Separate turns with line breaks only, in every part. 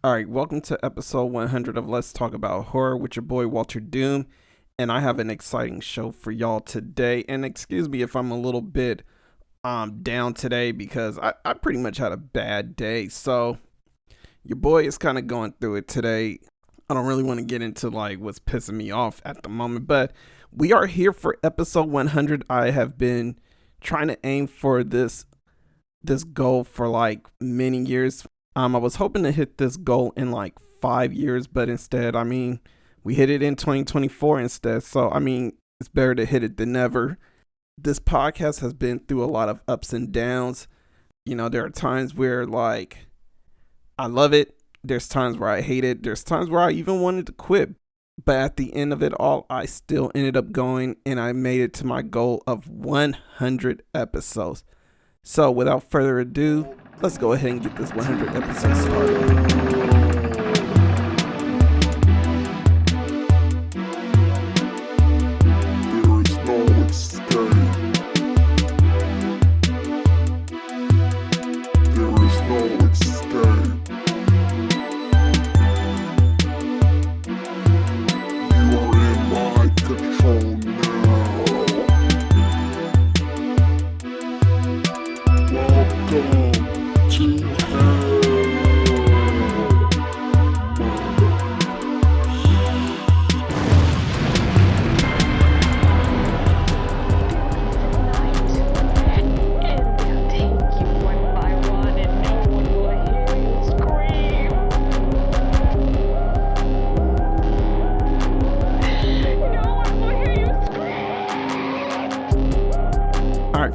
All right, welcome to episode 100 of Let's Talk About Horror with your boy Walter Doom. And I have an exciting show for y'all today. And excuse me if I'm a little bit down today because I pretty much had a bad day. So your boy is kind of going through it today. I don't really want to get into like what's pissing me off at the moment, but we are here for episode 100. I have been trying to aim for this goal for like many years. I was hoping to hit this goal in like 5 years, but instead, we hit it in 2024 instead. So, it's better to hit it than never. This podcast has been through a lot of ups and downs. There are times where like I love it. There's times where I hate it. There's times where I even wanted to quit. But at the end of it all, I still ended up going and I made it to my goal of 100 episodes. So without further ado, let's go ahead and get this 100 episode started.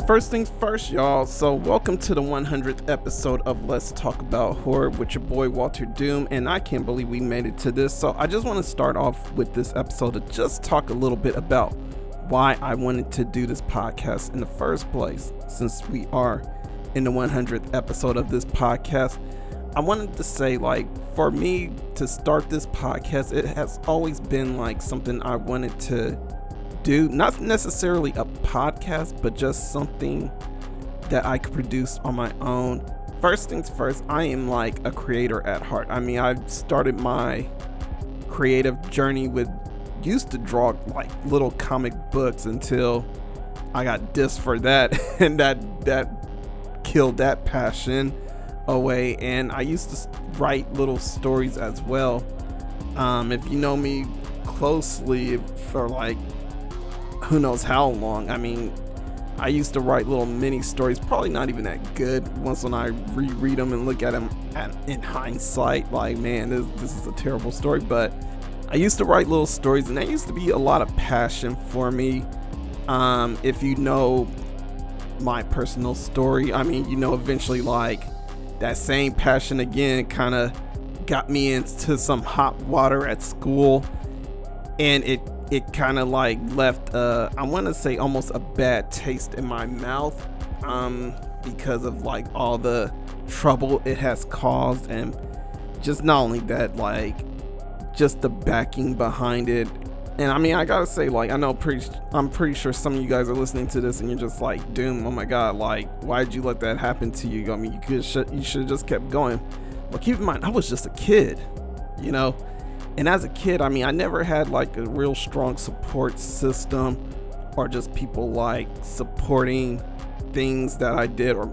First things first, y'all. So welcome to the 100th episode of Let's Talk About Horror with your boy Walter Doom, and I can't believe we made it to this. So I just want to start off with this episode to just talk a little bit about why I wanted to do this podcast in the first place. Since we are in the 100th episode of this podcast, I wanted to say, like, for me to start this podcast, it has always been like something I wanted to do, not necessarily a podcast, but just something that I could produce on my own. First things first, I am like a creator at heart. I started my creative journey used to draw like little comic books until I got dissed for that and that killed that passion away. And I used to write little stories as well. If you know me closely for like who knows how long. I used to write little mini stories, probably not even that good. Once when I reread them and look at them in hindsight, like, man, this is a terrible story. But I used to write little stories, and that used to be a lot of passion for me. If you know my personal story, eventually, like, that same passion again kind of got me into some hot water at school, and it kind of like left I want to say almost a bad taste in my mouth because of like all the trouble it has caused, and just not only that, like just the backing behind it. And I gotta say, like, I'm pretty sure some of you guys are listening to this and you're just like, Doom, oh my god, like, why'd you let that happen to you? You should have just kept going. Well, keep in mind, I was just a kid, and as a kid, I never had like a real strong support system or just people like supporting things that I did or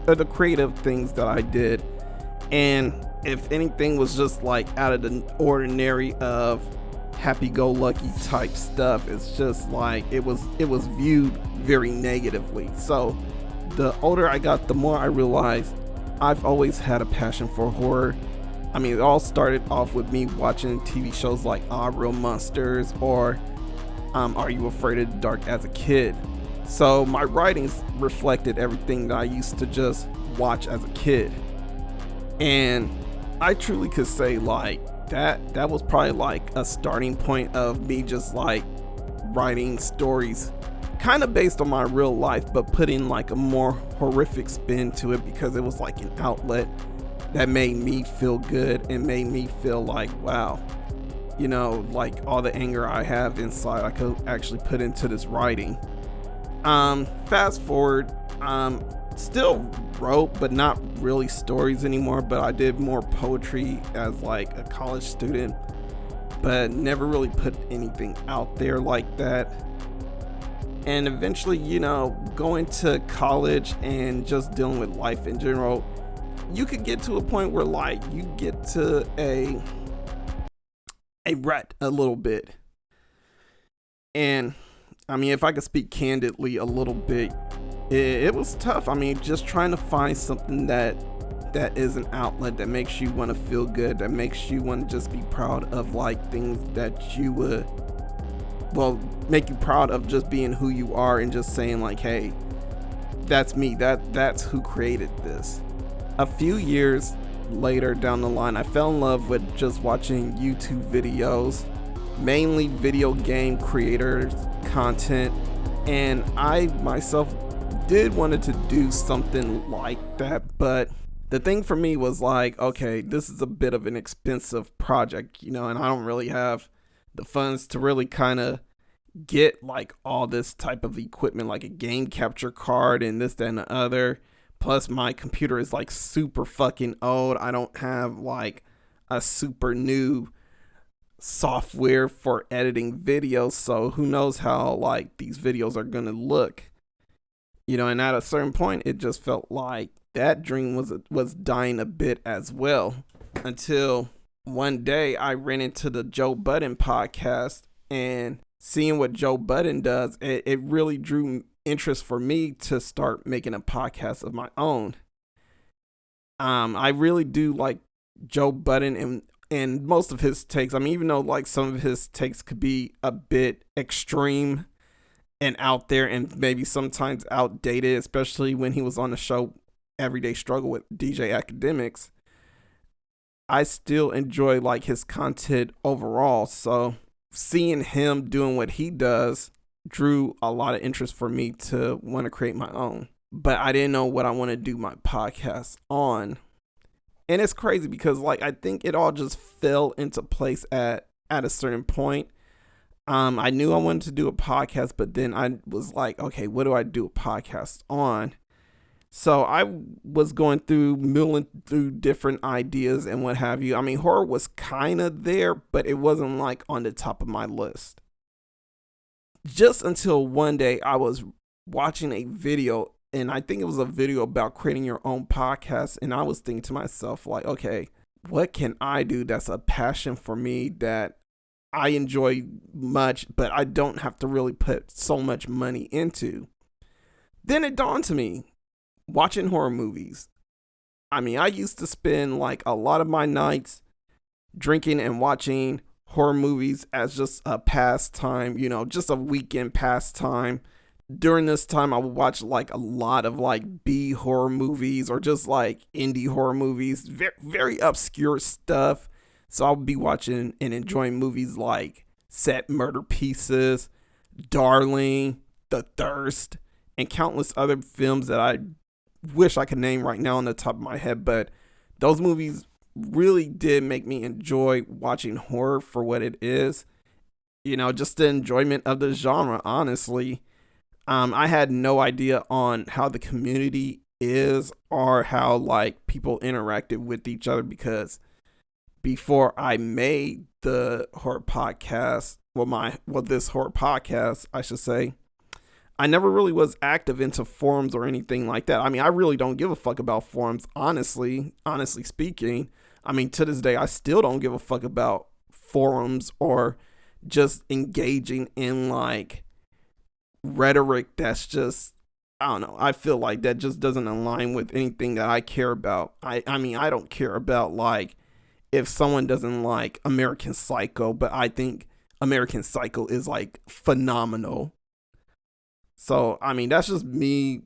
the creative things that I did. And if anything was just like out of the ordinary of happy-go-lucky type stuff, it's just like it was viewed very negatively. So the older I got, the more I realized I've always had a passion for horror. It all started off with me watching TV shows like Real Monsters or Are You Afraid of the Dark as a kid. So my writings reflected everything that I used to just watch as a kid. And I truly could say like that was probably like a starting point of me just like writing stories kind of based on my real life, but putting like a more horrific spin to it because it was like an outlet that made me feel good and made me feel like, wow, like all the anger I have inside I could actually put into this writing. Fast forward, still wrote, but not really stories anymore. But I did more poetry as like a college student, but never really put anything out there like that. And eventually, going to college and just dealing with life in general, you could get to a point where like you get to a rut a little bit. And I mean, if I could speak candidly a little bit, it was tough. I mean, just trying to find something that is an outlet that makes you want to feel good, that makes you want to just be proud of like things that you would, well, make you proud of just being who you are and just saying like, hey, that's me, that's who created this. A few years later down the line, I fell in love with just watching YouTube videos, mainly video game creators content, and I myself did wanted to do something like that. But the thing for me was like, okay, this is a bit of an expensive project, and I don't really have the funds to really kind of get like all this type of equipment, like a game capture card and this, that, and the other. Plus my computer is like super fucking old. I don't have like a super new software for editing videos, so who knows how like these videos are gonna look, and at a certain point it just felt like that dream was dying a bit as well, until one day I ran into the Joe Budden podcast, and seeing what Joe Budden does, it really drew interest for me to start making a podcast of my own. I really do like Joe Budden and most of his takes. I mean, even though like some of his takes could be a bit extreme and out there and maybe sometimes outdated, especially when he was on the show Everyday Struggle with DJ Academics, I still enjoy like his content overall. So seeing him doing what he does drew a lot of interest for me to want to create my own. But I didn't know what I want to do my podcast on. And it's crazy because like I think it all just fell into place at a certain point. I knew I wanted to do a podcast, but then I was like, okay, what do I do a podcast on? So I was mulling through different ideas and what have you. I mean, horror was kind of there, but it wasn't like on the top of my list. Just until one day I was watching a video, and I think it was a video about creating your own podcast. And I was thinking to myself like, okay, what can I do that's a passion for me that I enjoy much, but I don't have to really put so much money into? Then it dawned to me, watching horror movies. I mean, I used to spend like a lot of my nights drinking and watching horror movies as just a pastime, just a weekend pastime. During this time, I would watch like a lot of like B horror movies or just like indie horror movies, very, very obscure stuff. So I would be watching and enjoying movies like Set Murder Pieces, Darling, The Thirst, and countless other films that I wish I could name right now on the top of my head. But those movies really did make me enjoy watching horror for what it is. Just the enjoyment of the genre, honestly. I had no idea on how the community is or how like people interacted with each other, because before I made the horror podcast, this horror podcast, I should say, I never really was active into forums or anything like that. I mean, I really don't give a fuck about forums, honestly speaking. I mean, to this day, I still don't give a fuck about forums or just engaging in like rhetoric that's just, I don't know, I feel like that just doesn't align with anything that I care about. I mean, I don't care about like if someone doesn't like American Psycho, but I think American Psycho is like phenomenal. So, I mean, that's just me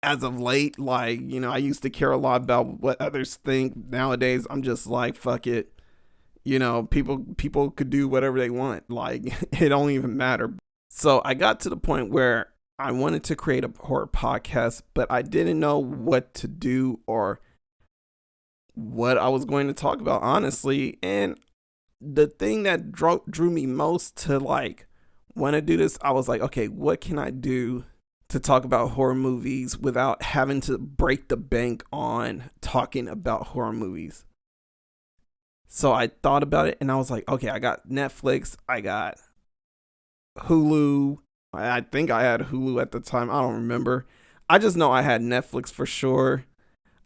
as of late. Like, I used to care a lot about what others think. Nowadays, I'm just like, fuck it. People could do whatever they want. Like, it don't even matter. So I got to the point where I wanted to create a horror podcast, but I didn't know what to do or what I was going to talk about, honestly. And the thing that drew me most to like want to do this, I was like, okay, what can I do to talk about horror movies without having to break the bank on talking about horror movies. So I thought about it and I was like, okay, I got Netflix, I got Hulu. I think I had Hulu at the time. I don't remember. I just know I had Netflix for sure.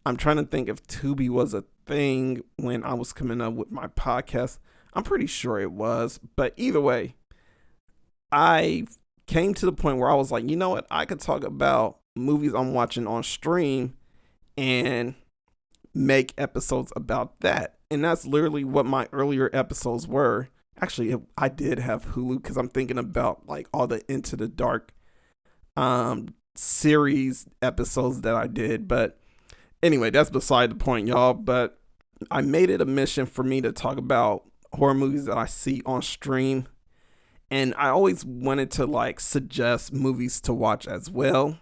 I'm trying to think if Tubi was a thing when I was coming up with my podcast. I'm pretty sure it was. But either way, I came to the point where I was like, you know what? I could talk about movies I'm watching on stream and make episodes about that. And that's literally what my earlier episodes were. Actually, I did have Hulu because I'm thinking about like all the Into the Dark series episodes that I did. But anyway, that's beside the point, y'all. But I made it a mission for me to talk about horror movies that I see on stream. And I always wanted to like suggest movies to watch as well.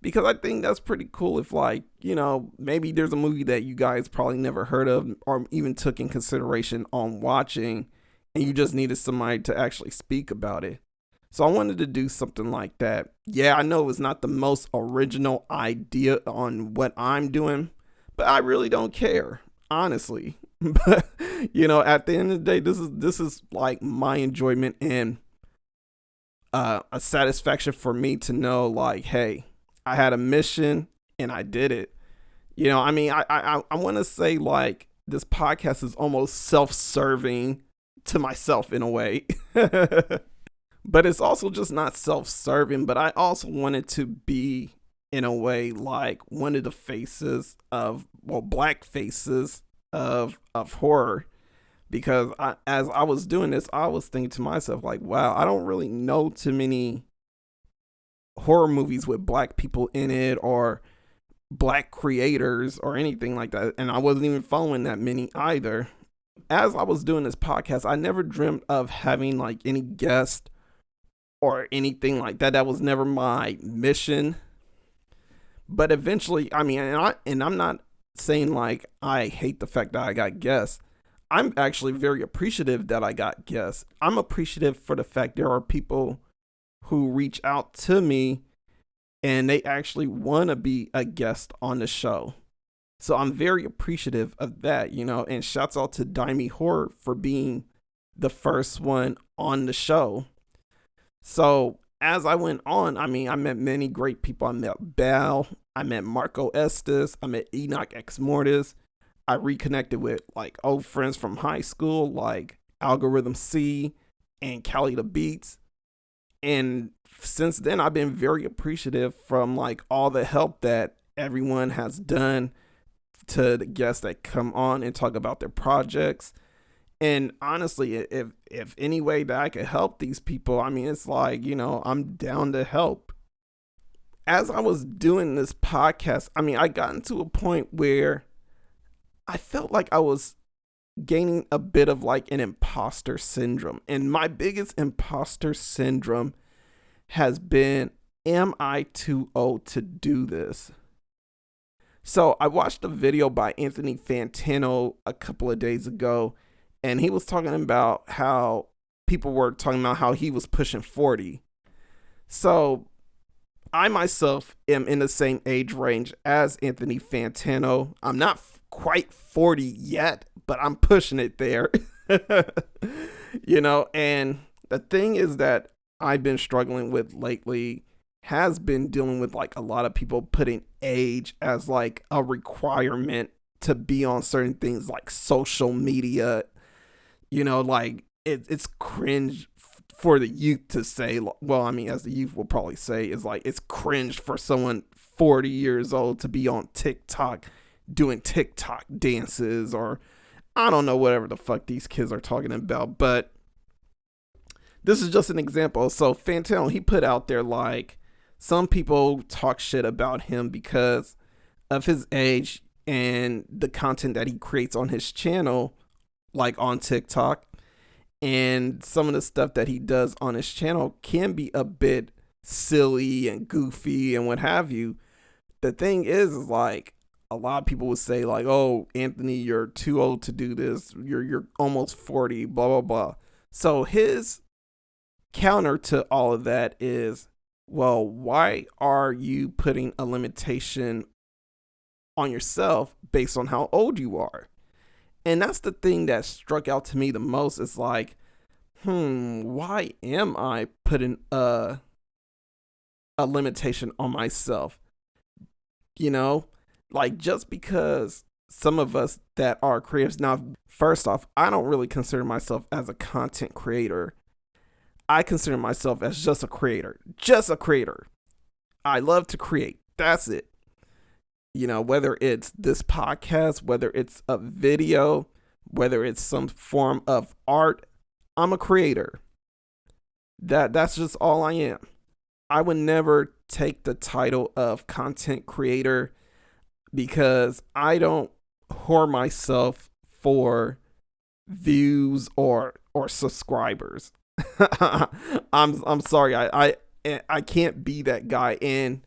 Because I think that's pretty cool if like, you know, maybe there's a movie that you guys probably never heard of or even took in consideration on watching and you just needed somebody to actually speak about it. So I wanted to do something like that. Yeah, I know it's not the most original idea on what I'm doing, but I really don't care, honestly. But you know, at the end of the day, this is like my enjoyment and a satisfaction for me to know like, hey, I had a mission and I did it. You know, I mean, I want to say like this podcast is almost self-serving to myself in a way. But it's also just not self-serving, but I also wanted to be in a way like one of the faces of, well, black faces of horror. Because as I was doing this, I was thinking to myself like, wow, I don't really know too many horror movies with black people in it or black creators or anything like that. And I wasn't even following that many either. As I was doing this podcast, I never dreamt of having like any guest or anything like that. That was never my mission. But eventually, I mean, and I'm not saying like I hate the fact that I got guests. I'm actually very appreciative that I got guests. I'm appreciative for the fact there are people who reach out to me and they actually want to be a guest on the show. So I'm very appreciative of that, you know, and shouts out to Dimey Horror for being the first one on the show. So as I went on, I mean, I met many great people. I met Bal, I met Marco Estes, I met Enoch X Mortis. I reconnected with like old friends from high school, like Algorythm-C and Cali the Beats. And since then, I've been very appreciative from like all the help that everyone has done to the guests that come on and talk about their projects. And honestly, if any way that I could help these people, I mean, it's like, you know, I'm down to help. As I was doing this podcast, I mean, I got into a point where I felt like I was gaining a bit of like an imposter syndrome. And my biggest imposter syndrome has been, am I too old to do this? So I watched a video by Anthony Fantano a couple of days ago, and he was talking about how people were talking about how he was pushing 40. So I myself am in the same age range as Anthony Fantano. I'm not quite 40 yet, but I'm pushing it there. You know, and the thing is that I've been struggling with lately has been dealing with like a lot of people putting age as like a requirement to be on certain things like social media. You know, like it's cringe for the youth to say, well, I mean, as the youth will probably say, is like it's cringe for someone 40 years old to be on TikTok doing TikTok dances, or I don't know, whatever the fuck these kids are talking about. But this is just an example. So Fantano, he put out there like some people talk shit about him because of his age and the content that he creates on his channel, like on TikTok. And some of the stuff that he does on his channel can be a bit silly and goofy and what have you. The thing is like, a lot of people would say like, oh, Anthony, you're too old to do this. You're almost 40, blah, blah, blah. So his counter to all of that is, well, why are you putting a limitation on yourself based on how old you are? And that's the thing that struck out to me the most. Is like, why am I putting a limitation on myself? You know, like, just because some of us that are creatives now, first off, I don't really consider myself as a content creator. I consider myself as just a creator. Just a creator. I love to create. That's it. Whether it's this podcast, whether it's a video, whether it's some form of art, I'm a creator. That's just all I am. I would never take the title of content creator because I don't whore myself for views or subscribers. I'm sorry. I can't be that guy. And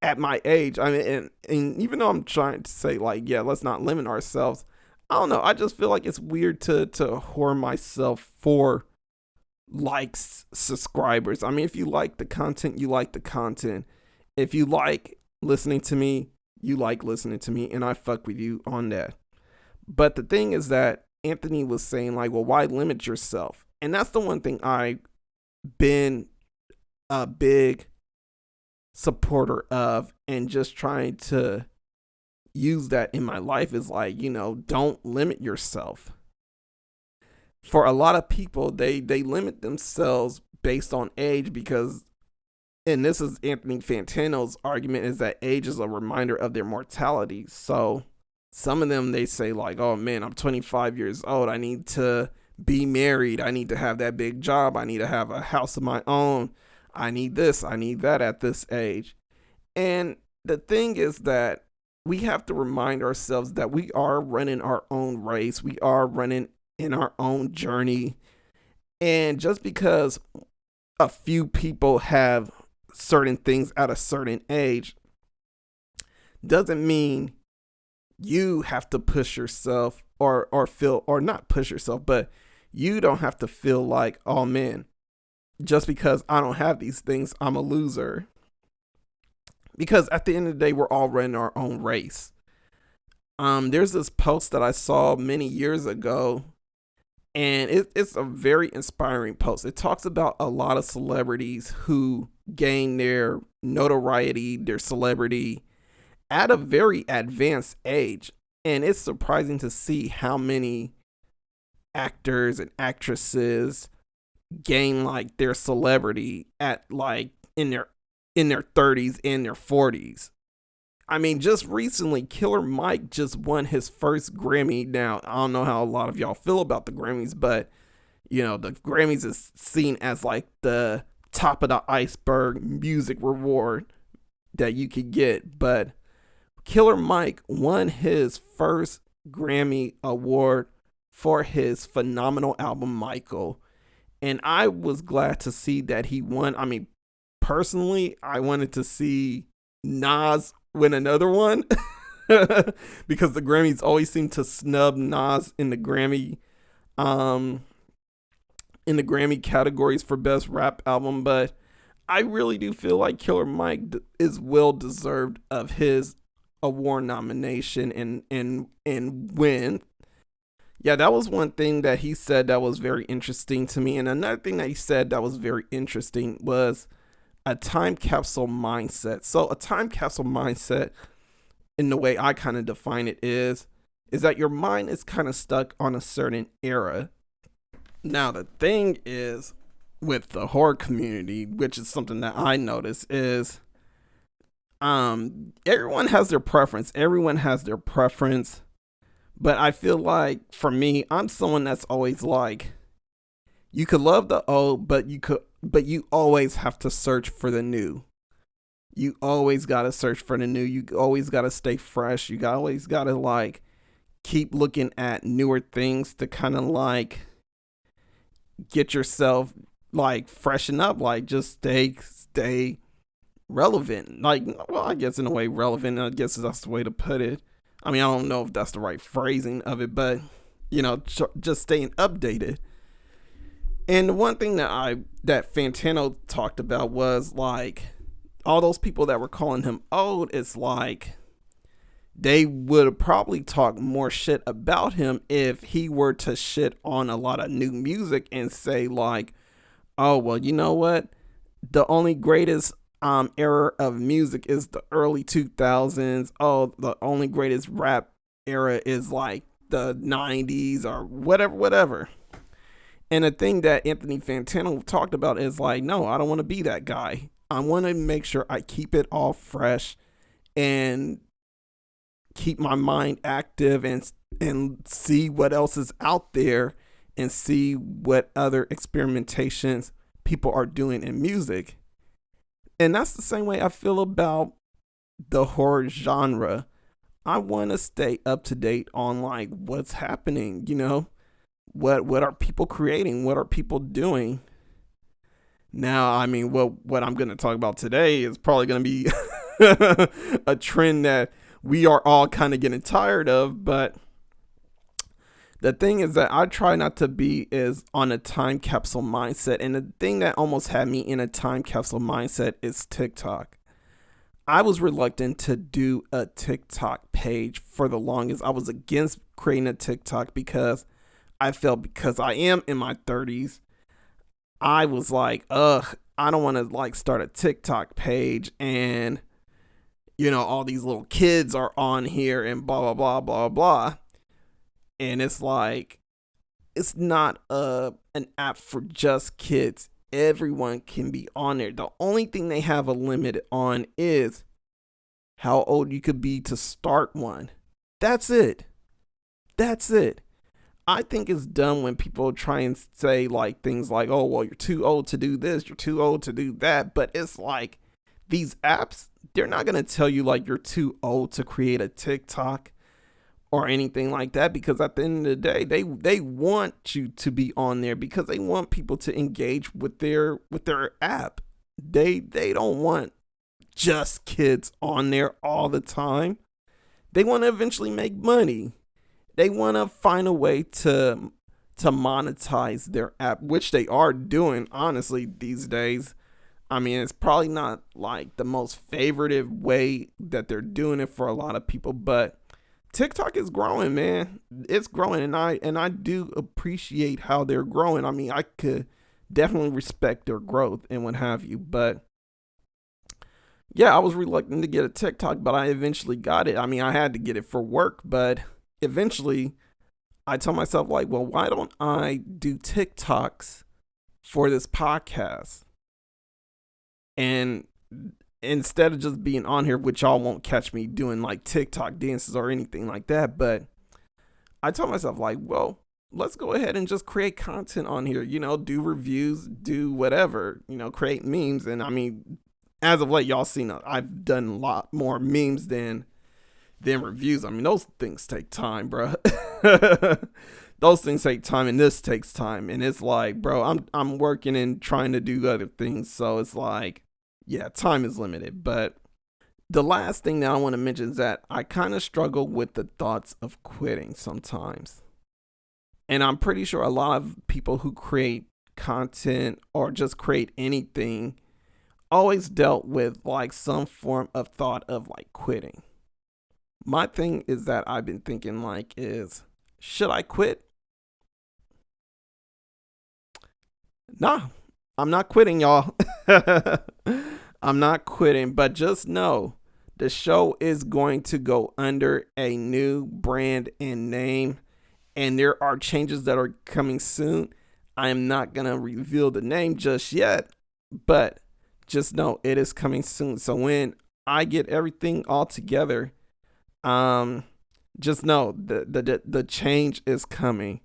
at my age, I mean, and even though I'm trying to say, like, yeah, let's not limit ourselves, I don't know. I just feel like it's weird to whore myself for likes, subscribers. I mean, if you like the content, you like the content. If you like listening to me, you like listening to me, and I fuck with you on that. But the thing is that Anthony was saying, like, well, why limit yourself? And that's the one thing I've been a big supporter of, and just trying to use that in my life is like, don't limit yourself. For a lot of people, they limit themselves based on age because, and this is Anthony Fantano's argument, is that age is a reminder of their mortality. So some of them, they say like, oh man, I'm 25 years old. I need to be married. I need to have that big job. I need to have a house of my own. I need this. I need that at this age. And the thing is that we have to remind ourselves that we are running our own race. We are running in our own journey. And just because a few people have certain things at a certain age doesn't mean you have to push yourself or feel, or not push yourself, but you don't have to feel like, oh man, just because I don't have these things, I'm a loser. Because at the end of the day, we're all running our own race. There's this post that I saw many years ago, and it's a very inspiring post. It talks about a lot of celebrities who gain their notoriety, their celebrity at a very advanced age. And it's surprising to see how many actors and actresses gain like their celebrity at like in their 30s and their 40s. I mean, just recently, Killer Mike just won his first Grammy. Now, I don't know how a lot of y'all feel about the Grammys, but the Grammys is seen as like the top of the iceberg music reward that you could get. But Killer Mike won his first Grammy award for his phenomenal album, Michael. And I was glad to see that he won. I mean, personally, I wanted to see Nas win another one because the Grammys always seem to snub Nas in the Grammy categories for best rap album. But I really do feel like Killer Mike is well deserved of his award nomination and win. Yeah, that was one thing that he said that was very interesting to me. And another thing that he said that was very interesting was a time capsule mindset. So a time capsule mindset, in the way I kind of define it, is that your mind is kind of stuck on a certain era. Now, the thing is with the horror community, which is something that I notice, is everyone has their preference. But I feel like, for me, I'm someone that's always like, you could love the old, but you always have to search for the new. You always got to search for the new. You always got to stay fresh. You always got to like keep looking at newer things to kind of like get yourself like freshen up, like just stay relevant. Like, well, I guess in a way relevant, I guess that's the way to put it. I mean, I don't know if that's the right phrasing of it, but just staying updated. And the one thing that Fantano talked about was like all those people that were calling him old. It's like they would have probably talked more shit about him if he were to shit on a lot of new music and say like, oh well, you know what? The only greatest era of music is the early 2000s. Oh, the only greatest rap era is like the 90s or whatever. And the thing that Anthony Fantano talked about is like, no, I don't want to be that guy. I want to make sure I keep it all fresh and keep my mind active and see what else is out there and see what other experimentations people are doing in music. And that's the same way I feel about the horror genre. I want to stay up to date on like what's happening, you know? What are people creating? What are people doing? Now, I mean, what I'm going to talk about today is probably going to be a trend that we are all kind of getting tired of, but the thing is that I try not to be as on a time capsule mindset. And the thing that almost had me in a time capsule mindset is TikTok. I was reluctant to do a TikTok page for the longest. I was against creating a TikTok because I felt because I am in my 30s, I was like, I don't want to like start a TikTok page and, you know, all these little kids are on here and blah, blah, blah, blah, blah. And it's like, it's not an app for just kids. Everyone can be on there. The only thing they have a limit on is how old you could be to start one. That's it. That's it. I think it's dumb when people try and say like things like, oh, well, you're too old to do this, you're too old to do that. But it's like these apps, they're not going to tell you like you're too old to create a TikTok or anything like that, because at the end of the day, they want you to be on there because they want people to engage with their app. They don't want just kids on there all the time. They want to eventually make money. They want to find a way to monetize their app, which they are doing honestly these days. I mean, it's probably not like the most favorite way that they're doing it for a lot of people, but TikTok is growing, man. It's growing, and I do appreciate how they're growing. I mean, I could definitely respect their growth and what have you, but yeah, I was reluctant to get a TikTok, but I eventually got it. I mean, I had to get it for work, but eventually I told myself like, well, why don't I do TikToks for this podcast? And instead of just being on here, which y'all won't catch me doing like TikTok dances or anything like that, but I told myself like, well, let's go ahead and just create content on here, you know, do reviews, do whatever, you know, create memes. And I mean, as of late, y'all seen I've done a lot more memes than reviews. I mean, those things take time, bro. Those things take time, and this takes time. And it's like, bro, I'm working and trying to do other things, so it's like, yeah, time is limited. But the last thing that I want to mention is that I kind of struggle with the thoughts of quitting sometimes. And I'm pretty sure a lot of people who create content or just create anything always dealt with like some form of thought of like quitting. My thing is that I've been thinking like is, should I quit? Nah, I'm not quitting, y'all. I'm not quitting, but just know the show is going to go under a new brand and name, and there are changes that are coming soon. I am not going to reveal the name just yet, but just know it is coming soon. So when I get everything all together, just know the change is coming.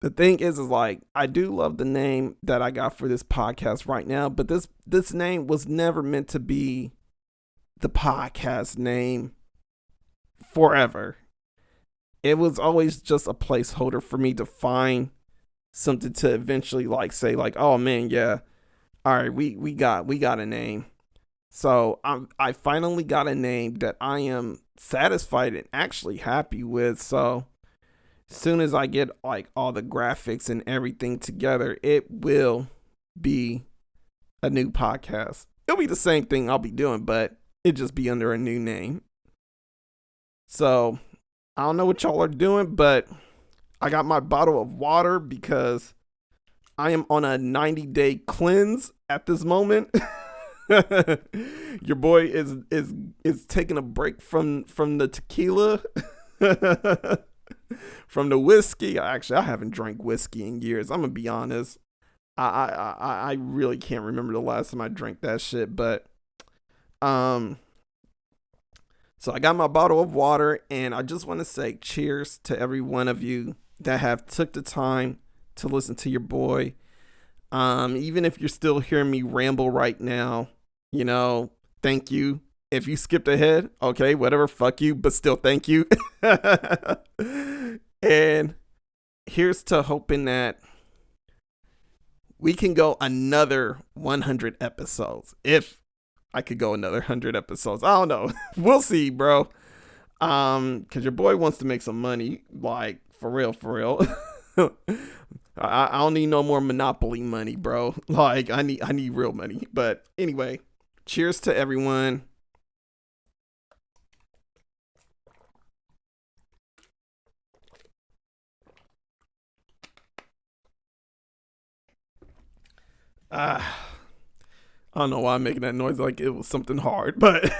The thing is like, I do love the name that I got for this podcast right now, but this name was never meant to be the podcast name forever. It was always just a placeholder for me to find something to eventually like say like, oh man, yeah, all right, we got a name. So I finally got a name that I am satisfied and actually happy with. So soon as I get like all the graphics and everything together, it will be a new podcast. It'll be the same thing I'll be doing, but it'll just be under a new name. So I don't know what y'all are doing, but I got my bottle of water because I am on a 90-day cleanse at this moment. Your boy is taking a break from the tequila, from the whiskey. Actually, I haven't drank whiskey in years. I'm gonna be honest. I really can't remember the last time I drank that shit. But so I got my bottle of water, and I just want to say cheers to every one of you that have took the time to listen to your boy. Even if you're still hearing me ramble right now, you know, thank you. If you skipped ahead, okay, whatever, fuck you, but still thank you. And here's to hoping that we can go another 100 episodes. If I could go another 100 episodes. I don't know. We'll see, bro. Cause your boy wants to make some money. Like, for real. I don't need no more Monopoly money, bro. Like, I need real money. But anyway, cheers to everyone. I don't know why I'm making that noise like it was something hard, but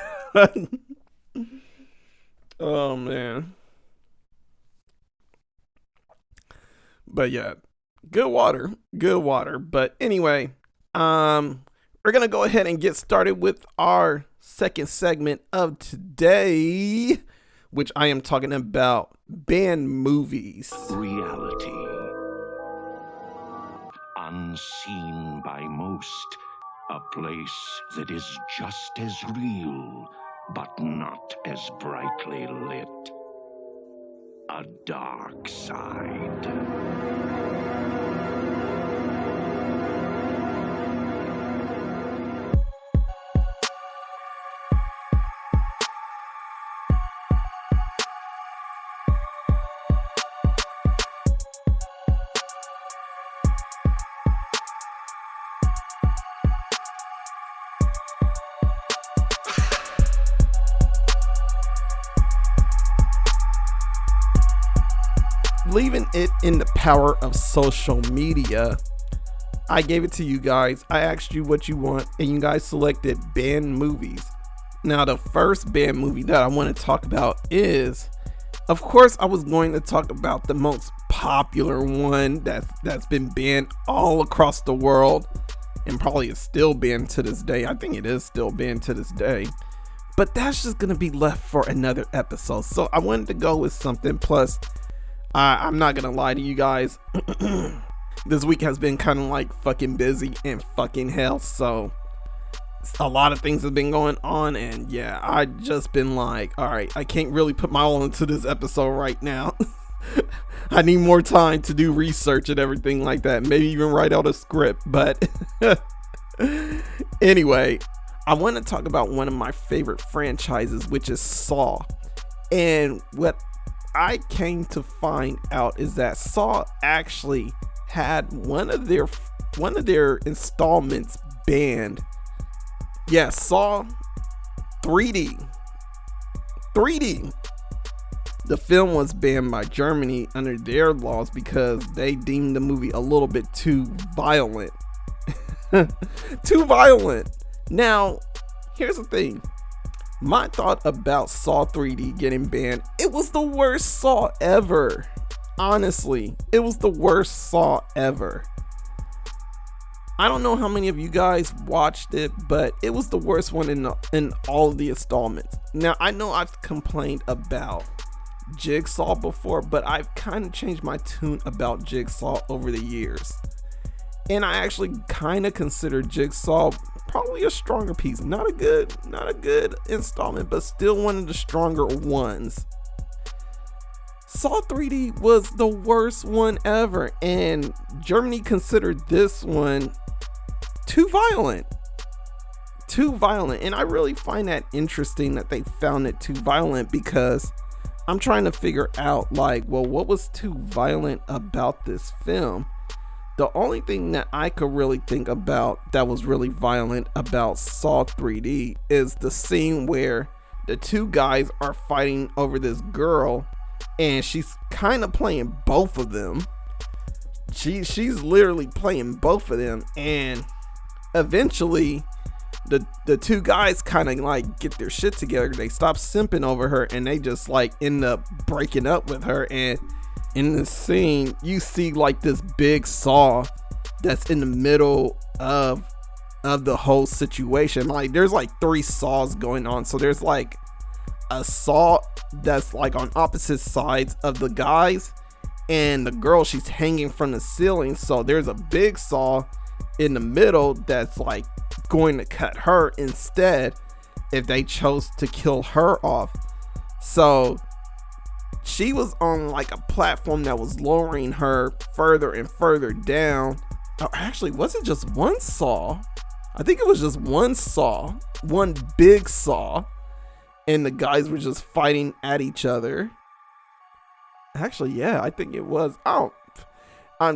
oh man. But yeah, good water. But anyway, we're gonna go ahead and get started with our second segment of today, which I am talking about banned movies.
Reality. Unseen by most, a place that is just as real, but not as brightly lit. A dark side.
Leaving it in the power of social media, I gave it to you guys. I asked you what you want, and you guys selected banned movies. Now, the first banned movie that I want to talk about is, of course, I was going to talk about the most popular one that's been banned all across the world, and probably is still banned to this day. I think it is still banned to this day. But that's just going to be left for another episode. So I wanted to go with something. Plus, I'm not gonna lie to you guys. This week has been kind of like fucking busy and fucking hell. So a lot of things have been going on, and yeah, I just been like, all right, I can't really put my all into this episode right now. I need more time to do research and everything like that. Maybe even write out a script. But anyway, I want to talk about one of my favorite franchises, which is Saw. And what I came to find out is that Saw actually had one of their installments banned. Yeah, Saw 3D. The film was banned by Germany under their laws because they deemed the movie a little bit too violent. Too violent. Now, here's the thing. My thought about Saw 3D getting banned, it was the worst Saw ever. Honestly, it was the worst Saw ever. I don't know how many of you guys watched it, but it was the worst one in all of the installments. Now, I know I've complained about Jigsaw before, but I've kind of changed my tune about Jigsaw over the years. And I actually kind of consider Jigsaw probably a stronger piece. Not a good installment, but still one of the stronger ones. Saw 3D was the worst one ever, and Germany considered this one too violent. And I really find that interesting that they found it too violent, because I'm trying to figure out, like, well, what was too violent about this film? The only thing that I could really think about that was really violent about Saw 3D is the scene where the two guys are fighting over this girl, and she's kind of playing both of them. She's literally playing both of them, and eventually the two guys kind of like get their shit together. They stop simping over her, and they just like end up breaking up with her. And in the scene, you see like this big saw that's in the middle of the whole situation. Like there's like 3 saws going on. So there's like a saw that's like on opposite sides of the guys, and the girl, she's hanging from the ceiling. So there's a big saw in the middle that's like going to cut her instead if they chose to kill her off. So she was on like a platform that was lowering her further and further down. Oh, actually, was it just one saw? I think it was just one saw, one big saw, and the guys were just fighting at each other. Actually, yeah, I think it was. I'm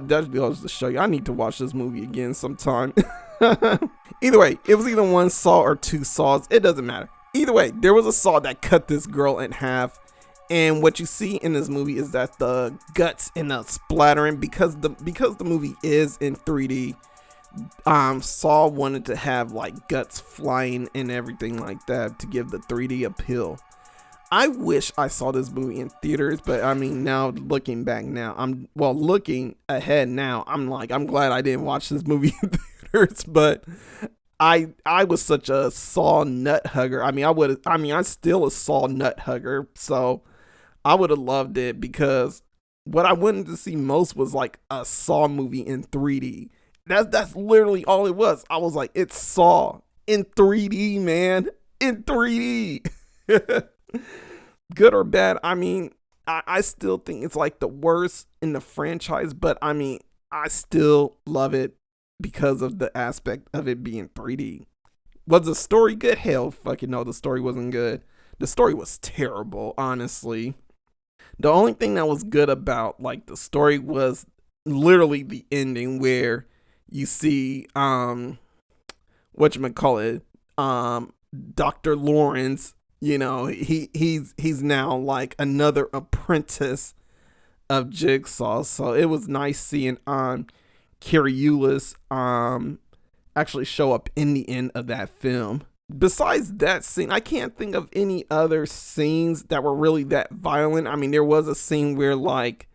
definitely going to show you. I need to watch this movie again sometime. Either way, it was either one saw or 2 saws. It doesn't matter. Either way, there was a saw that cut this girl in half. And what you see in this movie is that the guts end up splattering because the movie is in 3D. Saw wanted to have like guts flying and everything like that to give the 3D appeal. I wish I saw this movie in theaters, but I mean, now looking back now, looking ahead now, I'm glad I didn't watch this movie in theaters. But I was such a Saw nut hugger. I'm still a Saw nut hugger, so I would have loved it, because what I wanted to see most was like a Saw movie in 3D. That's literally all it was. I was like, it's Saw in 3D, man, in 3D. Good or bad, I mean, I still think it's like the worst in the franchise, but I mean, I still love it because of the aspect of it being 3D. Was the story good? Hell fucking no, the story wasn't good. The story was terrible, honestly. The only thing that was good about like the story was literally the ending, where you see whatchamacallit, Dr. Lawrence, you know, he's now like another apprentice of Jigsaw. So it was nice seeing Carrie Eulis actually show up in the end of that film. Besides that scene, I can't think of any other scenes that were really that violent. I mean, there was a scene where like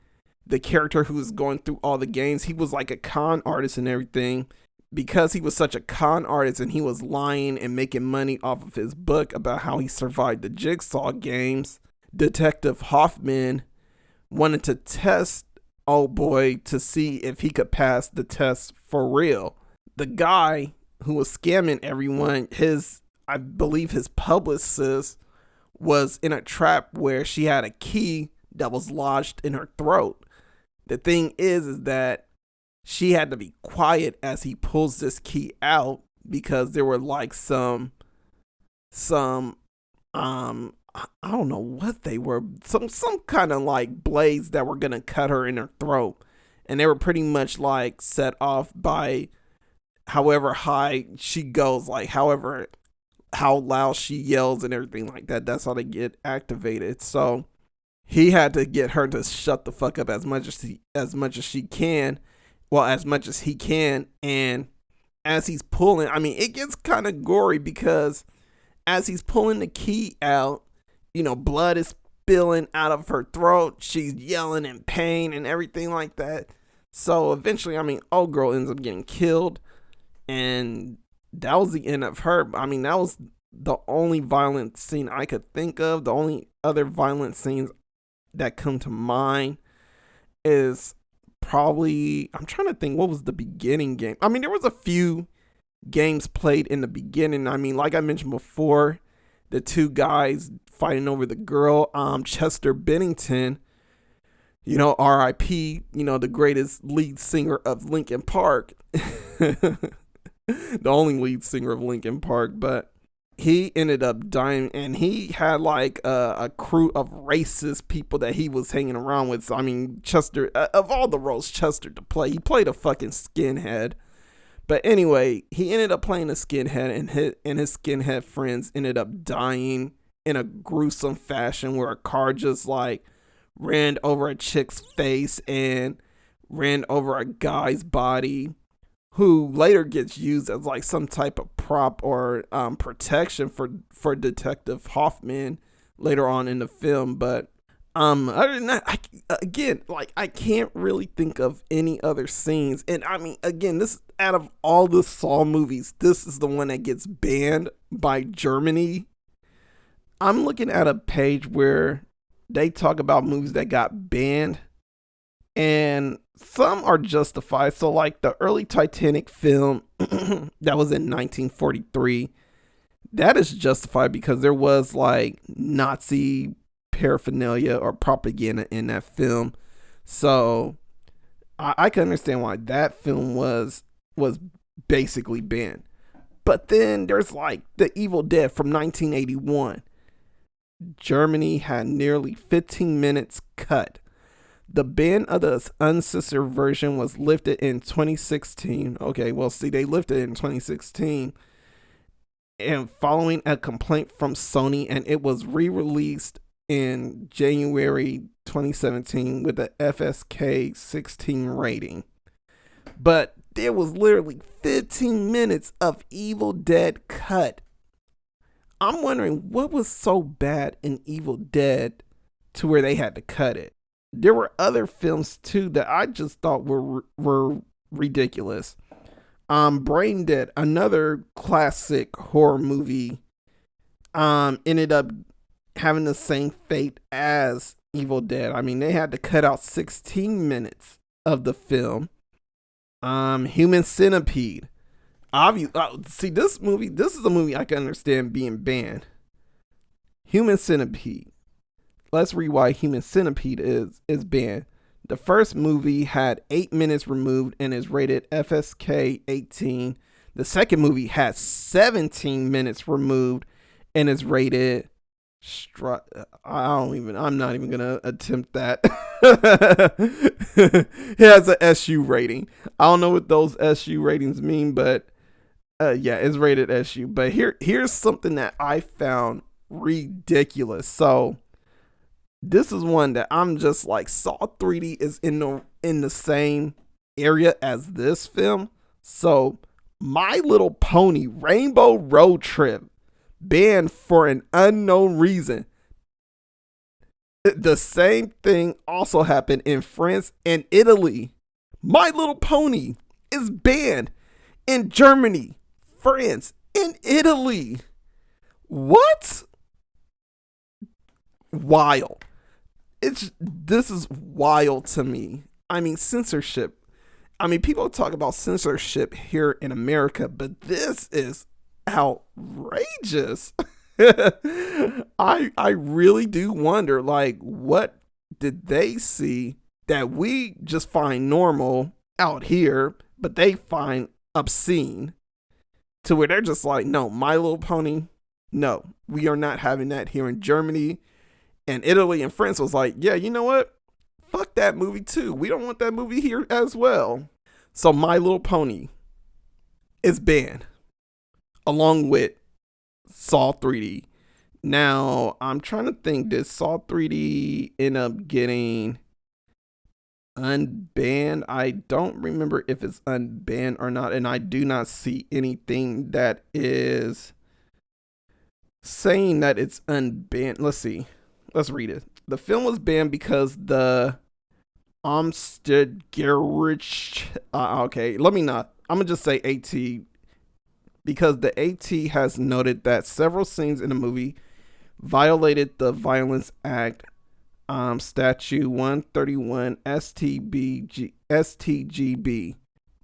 the character who was going through all the games, he was like a con artist and everything. Because he was such a con artist and he was lying and making money off of his book about how he survived the Jigsaw games, Detective Hoffman wanted to test old boy to see if he could pass the test for real. The guy who was scamming everyone, I believe his publicist, was in a trap where she had a key that was lodged in her throat. The thing is that she had to be quiet as he pulls this key out, because there were like some I don't know what they were, some kind of like blades that were gonna cut her in her throat, and they were pretty much like set off by however high she goes, like how loud she yells and everything like that. That's how they get activated. So he had to get her to shut the fuck up as much as she can. Well, as much as he can. And as he's pulling, I mean, it gets kind of gory, because as he's pulling the key out, you know, blood is spilling out of her throat. She's yelling in pain and everything like that. So eventually, I mean, old girl ends up getting killed. And that was the end of her. I mean, that was the only violent scene I could think of. The only other violent scenes that come to mind is probably, I'm trying to think, what was the beginning game? I mean, there was a few games played in the beginning. I mean, like I mentioned before, the 2 guys fighting over the girl, Chester Bennington, you know, R.I.P., you know, the greatest lead singer of Linkin Park, the only lead singer of Linkin Park, but he ended up dying, and he had like a crew of racist people that he was hanging around with. So, I mean, Chester, of all the roles Chester to play, he played a fucking skinhead. But anyway, he ended up playing a skinhead, and his skinhead friends ended up dying in a gruesome fashion where a car just like ran over a chick's face and ran over a guy's body, who later gets used as like some type of prop or protection for Detective Hoffman later on in the film. But other than that, I can't really think of any other scenes. And I mean, again, this out of all the Saw movies, this is the one that gets banned by Germany. I'm looking at a page where they talk about movies that got banned, and some are justified. So, like the early Titanic film that was in 1943, that is justified because there was like Nazi paraphernalia or propaganda in that film. So, I can understand why that film was basically banned. But then there's like The Evil Dead from 1981. Germany had nearly 15 minutes cut. The ban of the uncensored version was lifted in 2016. Okay, well, see, they lifted it in 2016. And following a complaint from Sony, and it was re-released in January 2017 with a FSK 16 rating. But there was literally 15 minutes of Evil Dead cut. I'm wondering what was so bad in Evil Dead to where they had to cut it. There were other films too that I just thought were ridiculous. Brain Dead, another classic horror movie, ended up having the same fate as Evil Dead. I mean, they had to cut out 16 minutes of the film. Human Centipede. See, this is a movie I can understand being banned. Human Centipede. Let's read why Human Centipede is banned. The first movie had 8 minutes removed and is rated FSK 18. The second movie has 17 minutes removed and is rated I'm not even gonna attempt that. It has an SU rating. I don't know what those SU ratings mean, but yeah, it's rated SU. But here's something that I found ridiculous. So this is one that I'm just like, Saw 3D is in the same area as this film. So My Little Pony Rainbow Road Trip banned for an unknown reason. The same thing also happened in France and Italy. My Little Pony is banned in Germany, France, and Italy. What? Wild. This is wild to me. I mean, censorship. I mean, people talk about censorship here in America, but this is outrageous. I really do wonder, like, what did they see that we just find normal out here, but they find obscene, to where they're just like, no, My Little Pony, no, we are not having that here in Germany. And Italy and France was like, yeah, you know what? Fuck that movie too. We don't want that movie here as well. So My Little Pony is banned, along with Saw 3D. Now, I'm trying to think, did Saw 3D end up getting unbanned? I don't remember if it's unbanned or not, and I do not see anything that is saying that it's unbanned. Let's see. Let's read it. The film was banned because the Amsterdamsche okay, let me not. I'm going to just say AT, because the AT has noted that several scenes in the movie violated the Violence Act, Statute 131 STGB.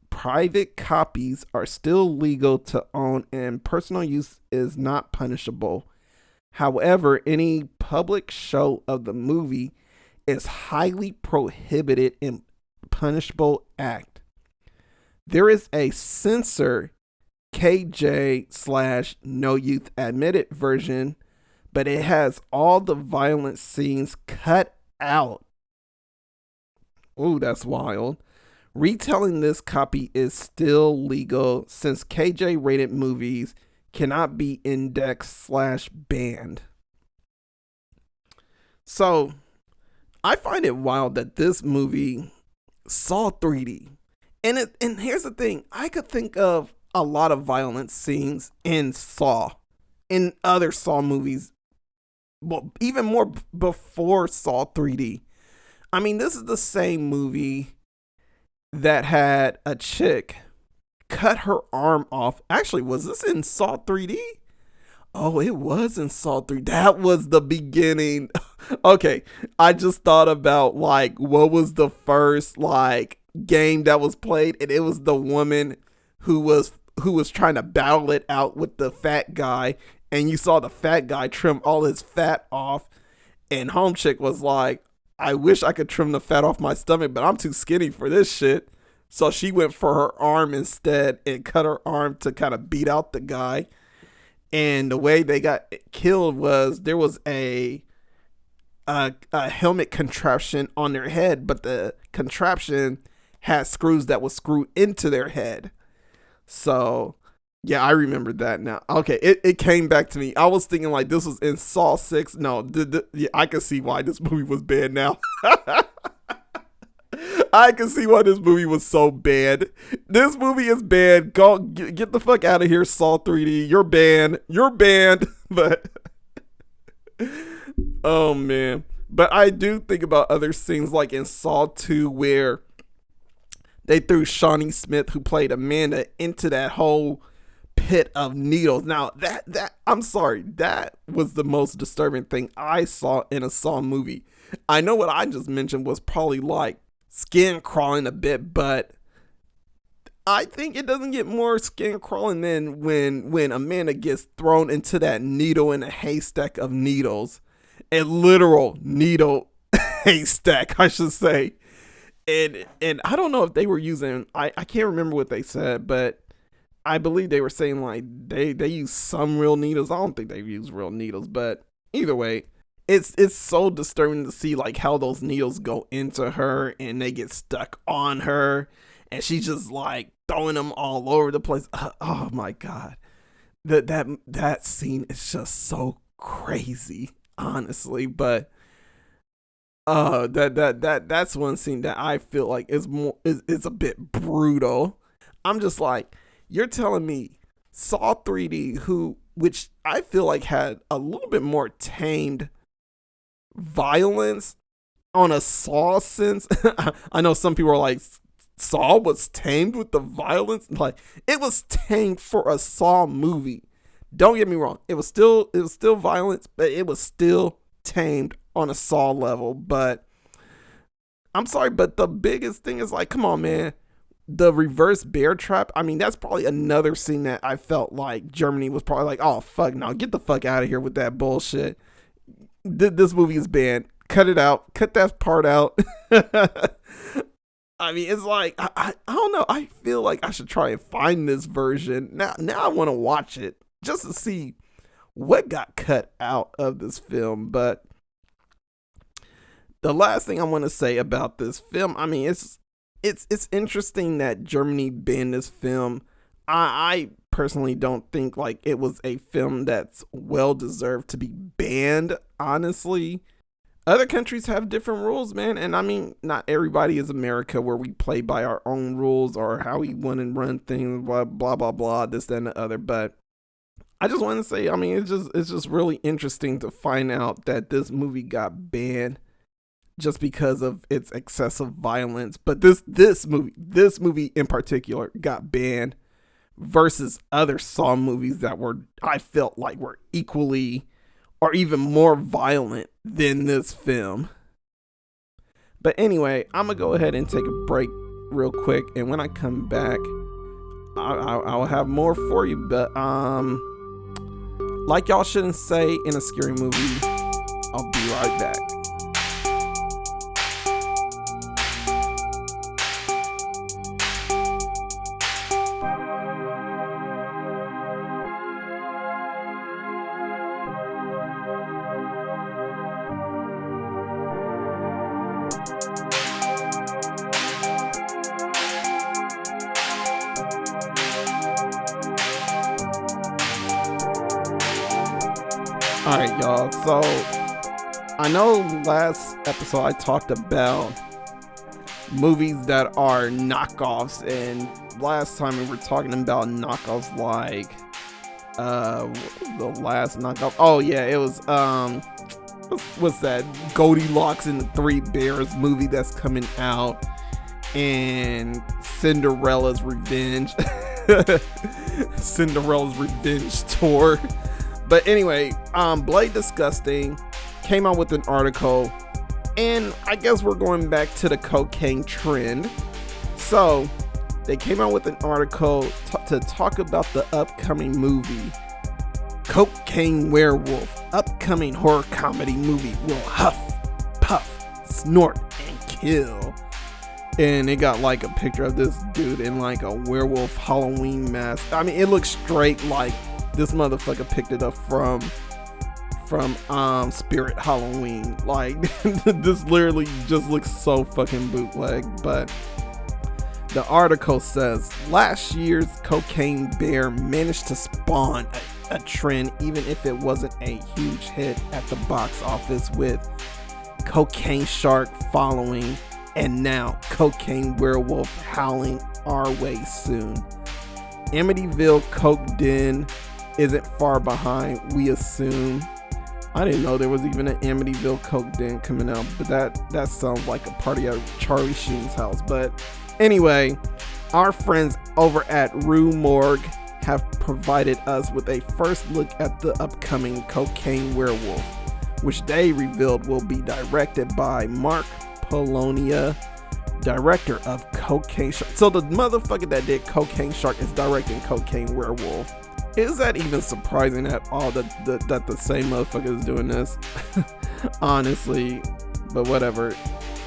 Private copies are still legal to own and personal use is not punishable. However, any public show of the movie is highly prohibited and punishable act. There is a censor KJ slash no youth admitted version, but it has all the violent scenes cut out. Ooh, that's wild. Retelling this copy is still legal since KJ rated movies cannot be indexed slash banned. So I find it wild that this movie saw 3D. And here's the thing, I could think of a lot of violent scenes in Saw, in other Saw movies, well, even more before Saw 3D. I mean, this is the same movie that had a chick cut her arm off. Actually, was this in Saw 3D? Oh, it was in Saw 3. That was the beginning. Okay, I just thought about like what was the first like game that was played, and it was the woman who was trying to battle it out with the fat guy, and you saw the fat guy trim all his fat off, and home chick was like, I wish I could trim the fat off my stomach, but I'm too skinny for this shit. So she went for her arm instead and cut her arm to kind of beat out the guy. And the way they got killed was there was a helmet contraption on their head, but the contraption had screws that was screwed into their head. So yeah, I remember that now. Okay, it came back to me. I was thinking like this was in Saw 6. No, yeah, I can see why this movie was banned now. I can see why this movie was so bad. This movie is banned. Go get the fuck out of here, Saw 3D. You're banned. You're banned. But oh man. But I do think about other scenes like in Saw 2 where they threw Shawnee Smith, who played Amanda, into that whole pit of needles. Now that I'm sorry, that was the most disturbing thing I saw in a Saw movie. I know what I just mentioned was probably like skin crawling a bit, but I think it doesn't get more skin crawling than when Amanda gets thrown into that needle in a haystack of needles. A literal needle haystack, I should say. And I don't know if they were using, I can't remember what they said, but I believe they were saying like they use some real needles. I don't think they use real needles, but either way, it's so disturbing to see like how those needles go into her and they get stuck on her, and she's just like throwing them all over the place. Oh my god, that scene is just so crazy, honestly. But that's one scene that I feel like is a bit brutal. I'm just like, you're telling me Saw 3D, which I feel like had a little bit more tamed violence on a Saw sense. I know some people are like, Saw was tamed with the violence. Like, it was tamed for a Saw movie. Don't get me wrong. It was still violence, but it was still tamed on a Saw level. But I'm sorry, but the biggest thing is like, come on, man. The reverse bear trap. I mean, that's probably another scene that I felt like Germany was probably like, oh, fuck no, get the fuck out of here with that bullshit. This movie is banned. Cut it out. Cut that part out. I mean, it's like, I don't know. I feel like I should try and find this version. Now I want to watch it just to see what got cut out of this film. But the last thing I want to say about this film, I mean, it's interesting that Germany banned this film. I personally don't think like it was a film that's well deserved to be banned, honestly. Other countries have different rules, man, and I mean, not everybody is America where we play by our own rules or how we want to run things, blah blah blah blah, this, that, and the other. But I just want to say, I mean, it's just really interesting to find out that this movie got banned just because of its excessive violence. But this movie in particular got banned versus other Saw movies that I felt like were equally or even more violent than this film. But anyway, I'm gonna go ahead and take a break real quick, and when I come back, I'll have more for you. But like y'all shouldn't say in a scary movie, I'll be right back. All right, y'all. So I know last episode I talked about movies that are knockoffs, and last time we were talking about knockoffs like the last knockoff. Oh yeah, it was what's that? Goldilocks and the Three Bears movie that's coming out, and Cinderella's Revenge. Cinderella's Revenge tour. But anyway, Blade Disgusting came out with an article, and I guess we're going back to the cocaine trend. So they came out with an article to talk about the upcoming movie Cocaine Werewolf. Upcoming horror comedy movie will huff, puff, snort, and kill. And it got like a picture of this dude in like a werewolf Halloween mask. I mean, it looks straight like this motherfucker picked it up from Spirit Halloween. Like this literally just looks so fucking bootleg. But the article says last year's Cocaine Bear managed to spawn a trend, even if it wasn't a huge hit at the box office, with Cocaine Shark following, and now Cocaine Werewolf howling our way soon. Amityville Coke Den isn't far behind, we assume. I didn't know there was even an Amityville Coke Den coming out, but that sounds like a party at Charlie Sheen's house. But anyway, our friends over at Rue Morgue have provided us with a first look at the upcoming Cocaine Werewolf, which they revealed will be directed by Mark Polonia, director of Cocaine Shark. So the motherfucker that did Cocaine Shark is directing Cocaine Werewolf. Is that even surprising at all that the same motherfucker is doing this? Honestly, but whatever.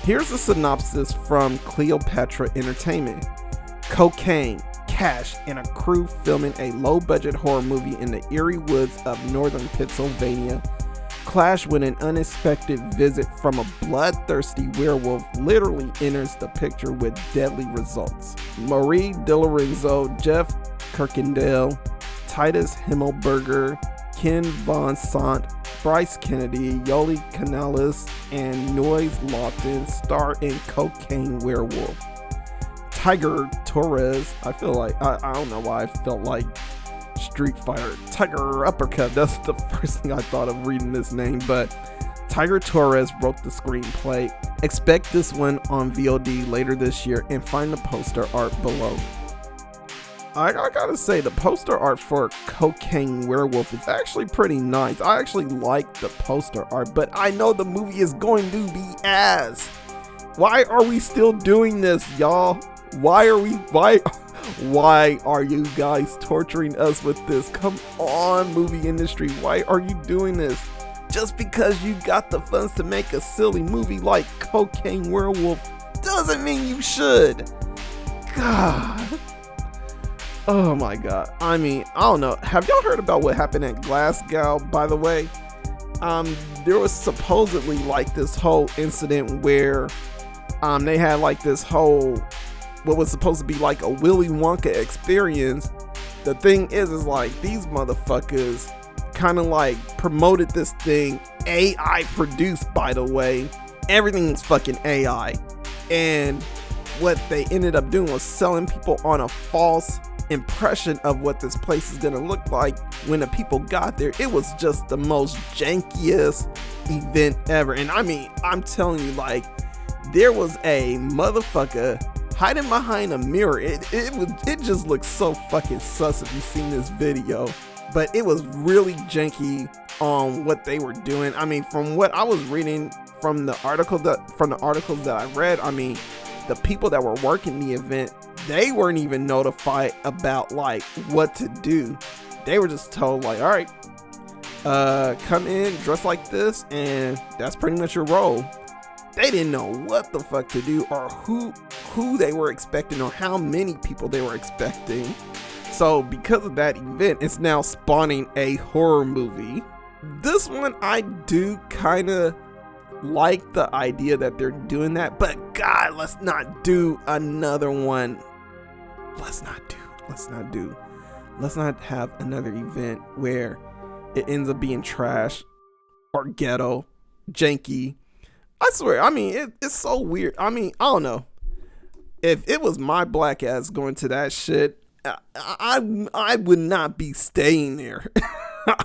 Here's a synopsis from Cleopatra Entertainment. Cocaine, cash, and a crew filming a low-budget horror movie in the eerie woods of northern Pennsylvania clash when an unexpected visit from a bloodthirsty werewolf literally enters the picture with deadly results. Marie DiLorenzo, Jeff Kirkendale, Titus Himmelberger, Ken Von Sant, Bryce Kennedy, Yoli Canales, and Noise Lawton star in Cocaine Werewolf. Tiger Torres, I feel like, I don't know why I felt like Street Fighter. Tiger Uppercut, that's the first thing I thought of reading this name, but Tiger Torres wrote the screenplay. Expect this one on VOD later this year, and find the poster art below. I gotta say, the poster art for Cocaine Werewolf is actually pretty nice. I actually like the poster art, but I know the movie is going to be ass. Why are we still doing this, y'all? Why are you guys torturing us with this? Come on, movie industry. Why are you doing this? Just because you got the funds to make a silly movie like Cocaine Werewolf doesn't mean you should. God. Oh my god. I mean, I don't know. Have y'all heard about what happened at Glasgow, by the way? There was supposedly like this whole incident where they had like this whole, what was supposed to be like a Willy Wonka experience. The thing is like these motherfuckers kind of like promoted this thing, AI produced, by the way. Everything's fucking AI. And what they ended up doing was selling people on a false impression of what this place is gonna look like. When the people got there, it was just the most jankiest event ever. And I mean, I'm telling you, like, there was a motherfucker hiding behind a mirror. It just looks so fucking sus if you've seen this video. But it was really janky on what they were doing. I mean, from what I was reading from the articles that I read, I mean, the people that were working the event, they weren't even notified about like what to do. They were just told like, all right, come in, dress like this, and that's pretty much your role. They didn't know what the fuck to do, or who they were expecting, or how many people they were expecting. So because of that event, it's now spawning a horror movie. This one, I do kind of like the idea that they're doing that, but God, let's not do another one. Let's not have another event where it ends up being trash. or ghetto, janky. I swear, I mean, it's so weird. I mean, I don't know. If it was my black ass going to that shit, I would not be staying there.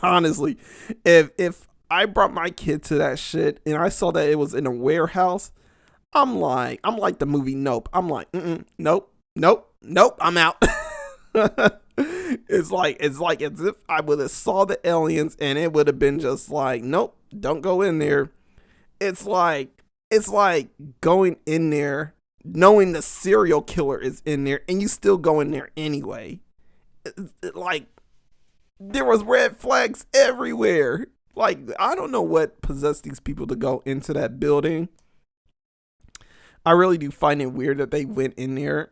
Honestly, if I brought my kid to that shit and I saw that it was in a warehouse, I'm like the movie Nope. I'm like, nope, nope, nope. I'm out. It's like as if I would have saw the aliens and it would have been just like, nope, don't go in there. It's like going in there knowing the serial killer is in there and you still go in there anyway. Like there was red flags everywhere. Like I don't know what possessed these people to go into that building. I really do find it weird that they went in there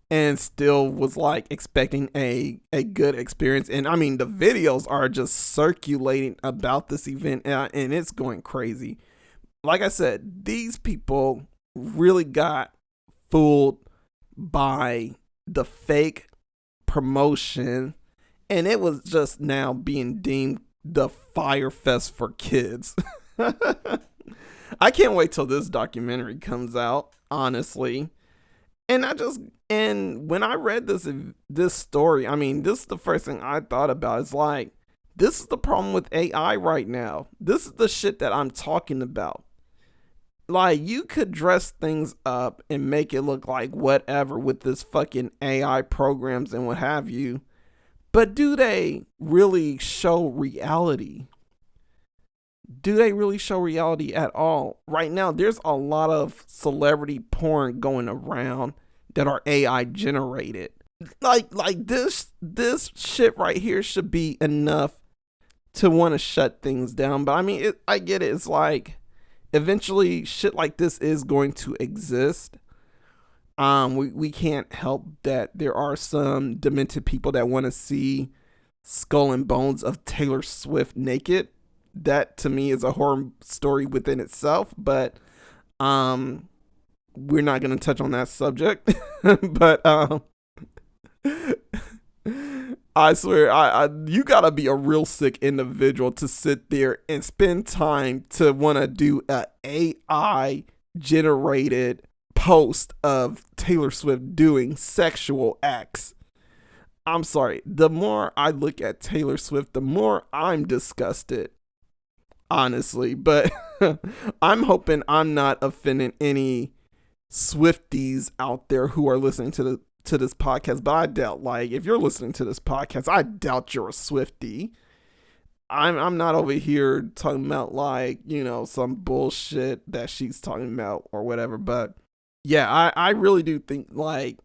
and still was like expecting a good experience. And I mean, the videos are just circulating about this event and it's going crazy. Like I said, these people really got fooled by the fake promotion and it was just now being deemed the Fire Fest for kids. I can't wait till this documentary comes out, honestly. And when I read this story, I mean, this is the first thing I thought about. It's like, this is the problem with AI right now. This is the shit that I'm talking about. Like, you could dress things up and make it look like whatever with this fucking AI programs and what have you. But do they really show reality? Do they really show reality at all? Right now, there's a lot of celebrity porn going around that are AI generated. Like this shit right here should be enough to want to shut things down. But I mean, I get it. It's like eventually shit like this is going to exist. We can't help that there are some demented people that want to see skull and bones of Taylor Swift naked. That to me is a horror story within itself, but we're not going to touch on that subject. But I swear, you gotta be a real sick individual to sit there and spend time to want to do a AI generated post of Taylor Swift doing sexual acts. I'm sorry. The more I look at Taylor Swift, the more I'm disgusted. Honestly, but I'm hoping I'm not offending any Swifties out there who are listening to this podcast. But I doubt, like, if you're listening to this podcast, I doubt you're a Swiftie. I'm not over here talking about, like, you know, some bullshit that she's talking about or whatever. But yeah, I really do think, like,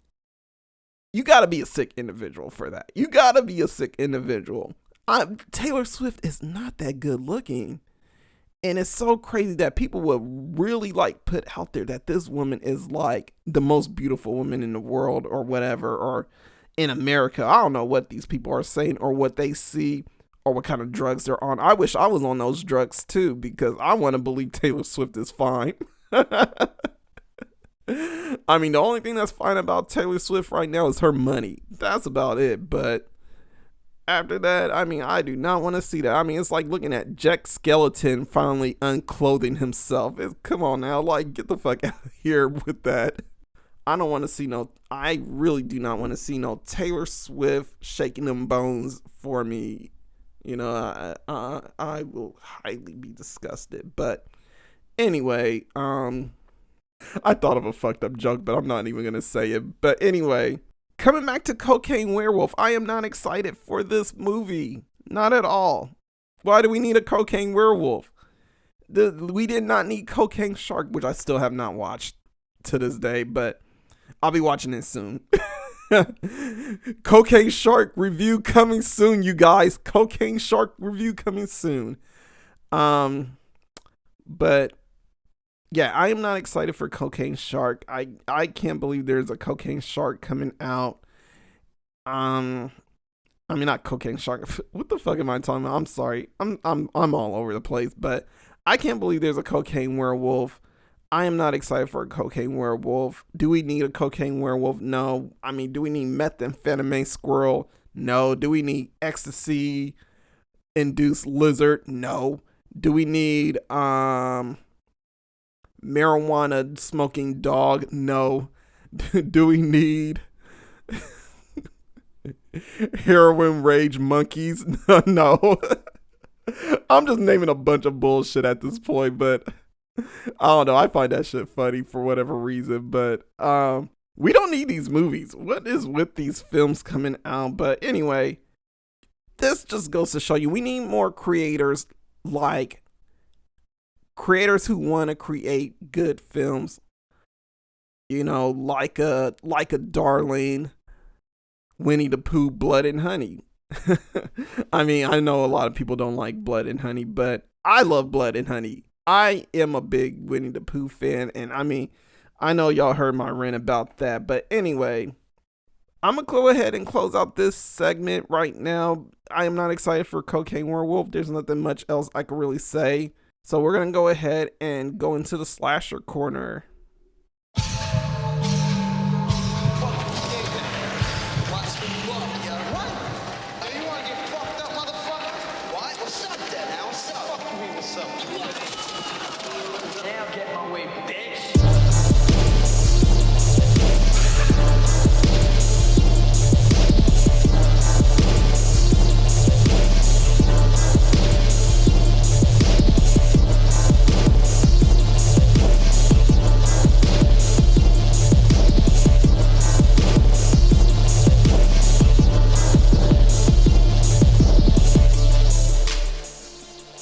you gotta be a sick individual for that. You gotta be a sick individual. Taylor Swift is not that good looking. And it's so crazy that people will really like put out there that this woman is like the most beautiful woman in the world or whatever, or in America. I don't know what these people are saying or what they see or what kind of drugs they're on. I wish I was on those drugs too, because I want to believe Taylor Swift is fine. I mean, the only thing that's fine about Taylor Swift right now is her money. That's about it. But after that, I mean, I do not want to see that. I mean, it's like looking at Jack Skeleton finally unclothing himself. Come on now, like, get the fuck out of here with that. I don't want to see I really do not want to see no Taylor Swift shaking them bones for me. You know, I will highly be disgusted. But anyway, I thought of a fucked up joke, but I'm not even going to say it. But anyway, coming back to Cocaine Werewolf, I am not excited for this movie. Not at all. Why do we need a Cocaine Werewolf? We did not need Cocaine Shark, which I still have not watched to this day, but I'll be watching it soon. Cocaine Shark review coming soon, you guys. Cocaine Shark review coming soon. But yeah, I am not excited for Cocaine Shark. I can't believe there's a Cocaine Shark coming out. I mean, not Cocaine Shark. What the fuck am I talking about? I'm sorry. I'm all over the place, but I can't believe there's a Cocaine Werewolf. I am not excited for a Cocaine Werewolf. Do we need a Cocaine Werewolf? No. I mean, do we need methamphetamine squirrel? No. Do we need ecstasy induced lizard? No. Do we need marijuana smoking dog? No. Do we need heroin rage monkeys? No. I'm just naming a bunch of bullshit at this point, but I don't know. I find that shit funny for whatever reason, but we don't need these movies. What is with these films coming out? But anyway, this just goes to show you we need more creators, like creators who want to create good films. You know, like a Darling, Winnie the Pooh, Blood and Honey. I mean, I know a lot of people don't like Blood and Honey, but I love Blood and Honey. I am a big Winnie the Pooh fan, and I mean, I know y'all heard my rant about that, but anyway, I'm gonna go ahead and close out this segment right now. I am not excited for Cocaine Werewolf. There's nothing much else I can really say, so we're gonna go ahead and go into the slasher corner.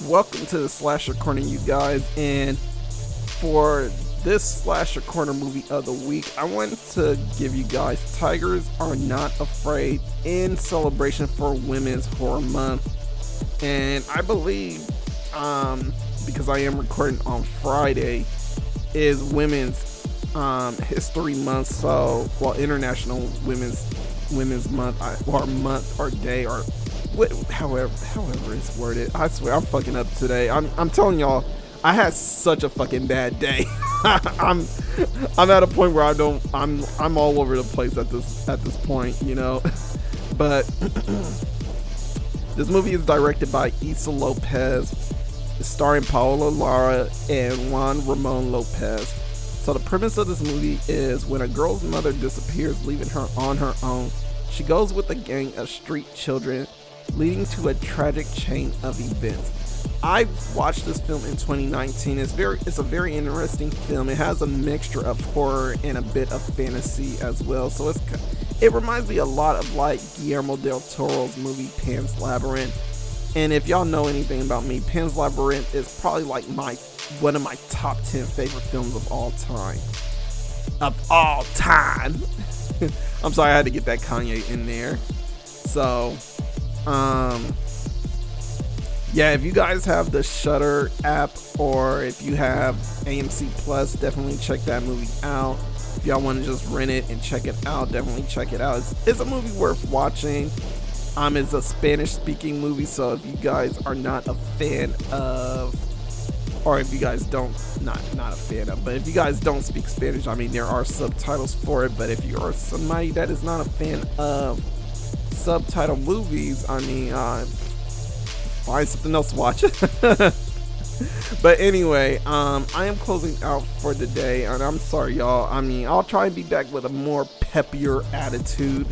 Welcome to the Slasher Corner, you guys, and for this Slasher Corner movie of the week, I wanted to give you guys Tigers Are Not Afraid in celebration for Women's Horror Month. And I believe, because I am recording on Friday, is Women's History Month, so, well, International Women's Month, or month, or day, or however it's worded. I swear I'm fucking up today. I'm telling y'all, I had such a fucking bad day. I'm at a point where I'm all over the place at this point, you know. But this movie is directed by Issa Lopez, starring Paola Lara and Juan Ramon Lopez. So the premise of this movie is when a girl's mother disappears, leaving her on her own, she goes with a gang of street children, leading to a tragic chain of events. I watched this film in 2019. It's a very interesting film. It has a mixture of horror and a bit of fantasy as well. So it reminds me a lot of like Guillermo del Toro's movie Pan's Labyrinth. And if y'all know anything about me, Pan's Labyrinth is probably like one of my top 10 favorite films of all time. I'm sorry, I had to get that Kanye in there. So yeah, if you guys have the Shudder app, or if you have AMC Plus, definitely check that movie out. If y'all want to just rent it and check it out, definitely check it out. It's a movie worth watching. It's a Spanish speaking movie, so if you guys are not a fan of, or if you guys don't, not a fan of, but if you guys don't speak Spanish, I mean, there are subtitles for it. But if you are somebody that is not a fan of subtitle movies, I mean, find something else to watch. But anyway, I am closing out for the day, and I'm sorry, y'all. I mean, I'll try and be back with a more peppier attitude.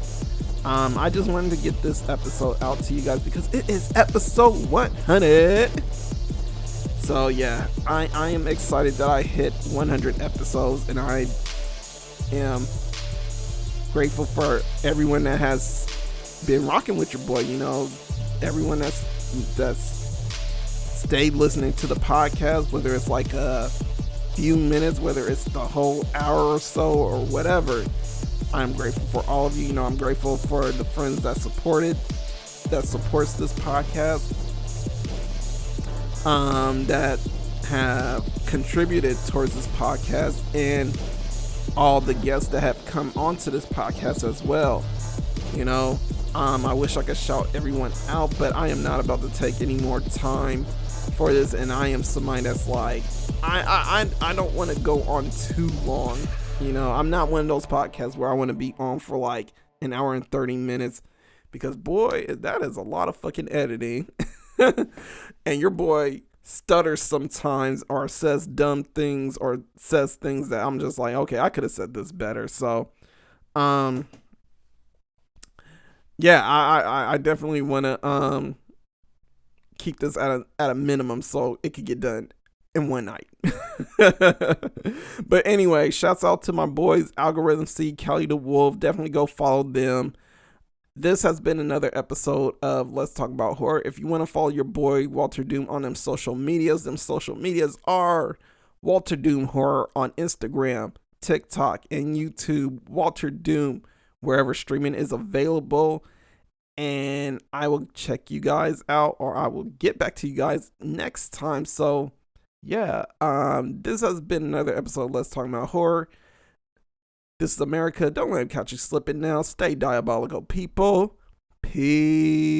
I just wanted to get this episode out to you guys because it is episode 100. So yeah, I am excited that I hit 100 episodes, and I am grateful for everyone that has been rocking with your boy. You know, everyone that's stayed listening to the podcast, whether it's like a few minutes, whether it's the whole hour or so, or whatever. I'm grateful for all of you. You know, I'm grateful for the friends that supports this podcast, that have contributed towards this podcast, and all the guests that have come onto this podcast as well. You know, I wish I could shout everyone out, but I am not about to take any more time for this, and I am somebody that's like, I don't want to go on too long. You know, I'm not one of those podcasts where I want to be on for like an hour and 30 minutes, because boy, that is a lot of fucking editing. And your boy stutters sometimes or says dumb things or says things that I'm just like, okay, I could have said this better. So, um, yeah, I definitely want to keep this at a minimum so it could get done in one night. But anyway, shouts out to my boys Algorythm-C, Kelly the Wolf. Definitely go follow them. This has been another episode of Let's Talk About Horror. If you want to follow your boy Walter Doom on them social medias are Walter Doom Horror on Instagram, TikTok, and YouTube. Walter Doom wherever streaming is available. And I will check you guys out, or I will get back to you guys next time. So yeah, this has been another episode of Let's Talk About Horror. This is America. Don't let him catch you slipping now. Stay diabolical, people. Peace.